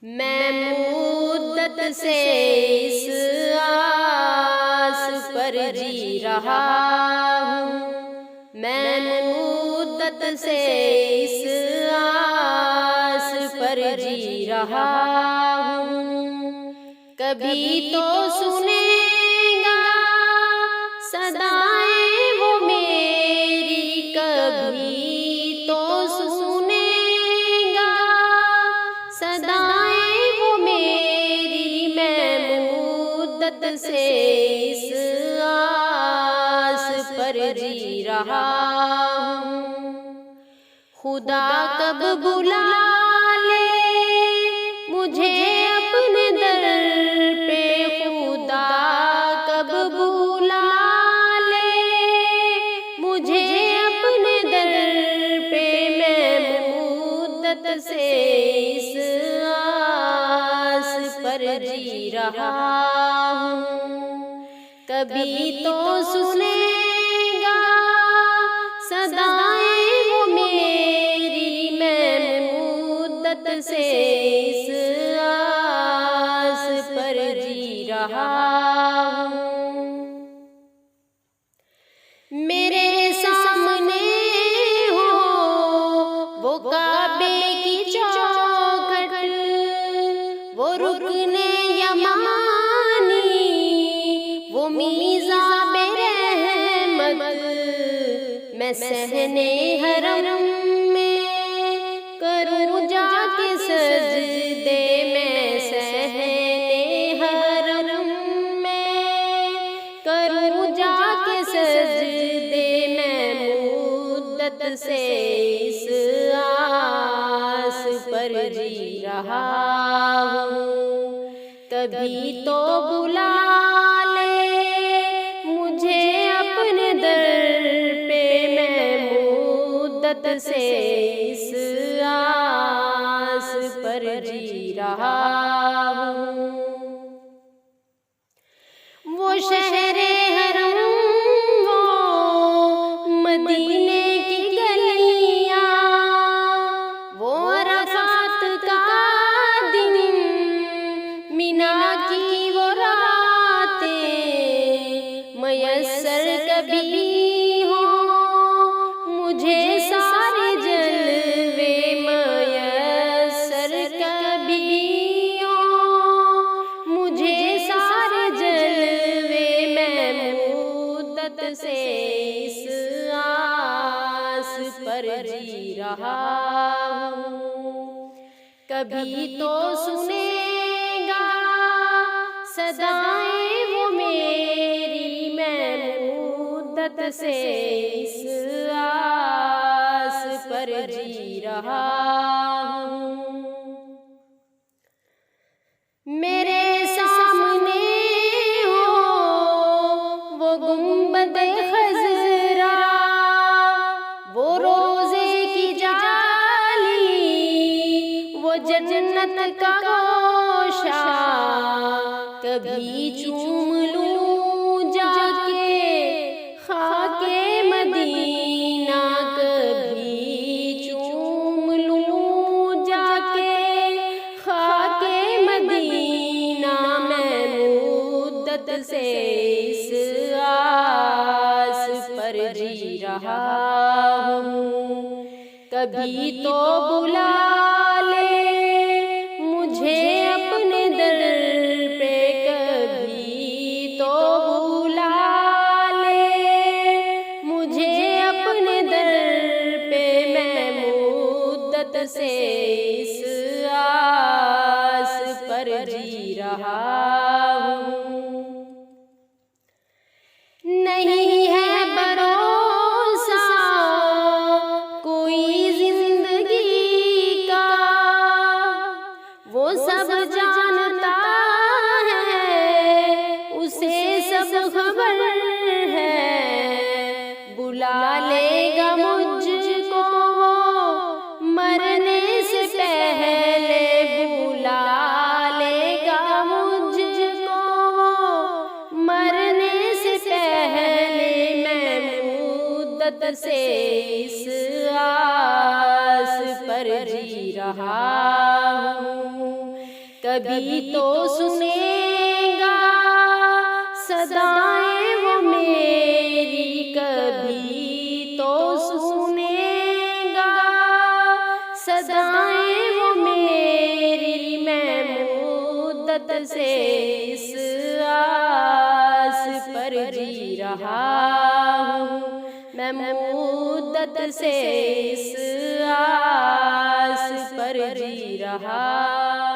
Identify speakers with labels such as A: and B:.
A: मैं मुद्दत से इस आस पर जी रहा हूँ। मैं मुद्दत से इस आस पर जी रहा हूँ। कभी तो सुनेगा सदाएं वो मेरी, कभी तो सुनेगा सदाएं वो मेरी। मैं मुद्दत से इस आस पर जी रहा हूँ। खुदा कब बुला ले मुझे अपने दर पे, खुदा कब बुला ले मुझे अपने दर पे। मैं मुद्दत से इस आस पर जी रहा हूँ। कभी तो सुनेगा सदाएं वो मेरी। मैं मुद्दत से इस आस पर जी रहा हूँ। मेरे सामने हो वो काबे की चौखट, वो रुकने यमानी, वो मीज़ाबे रहमत। मैं सहने हरम में करूँ जाके सजदे, मैं सहने हरम में करूँ जाके सजदे। मैं मुद्दत से इस आस पर जी रहा हूँ। कभी तो बुला ले मुझे अपने दर पे। मैं मुद्दत से इस आस पर जी रहा हूँ। वो शहरे हरम, वो मदीने की गलियाँ, वो अरफात का दिन, मिना की वो रातें, मयस्सर कभी हो मुझे सारे जलवे, मयस्सर कभी हो मुझे सारे जलवे। मैं मुद्दत से इस आस पर जी रहा हूँ। कभी तो सुनेगा सदाएं वो मेरी। मैं मुद्दत से इस आस पर जी रहा हूँ। मेरे सामने हो वो गुंबदे खज़रा, वो रोज़े की जाली, वो जन्नत का गोशा। कभी चूम लूं जाके खाके मदीना, कभी चूम लूं जाके खाके मदीना। मैं मुद्दत से इस आस पर जी रहा हूँ। कभी तो बुला ले मुझे अपने दर पे, कभी तो बुला ले मुझे अपने दर पे। मैं मुद्दत से इस आस पर जी रहा हूँ। नहीं है भरोसा कोई जिंदगी का, वो सब जानता है उसे सब खबर है। बुला लेगा मुझको वो मरने से पहले, बुला लेगा मुझको वो मरने से पहले। मैं मुद्दत से इस आस पर जी रहा हूँ। कभी तो सुनेगा सदाएं वो मेरी, कभी तो सुनेगा सदाएं वो मेरी। मैं मुद्दत से इस आस पर जी रहा हूँ, मैं मुद्दत से इस आस पर जी रहा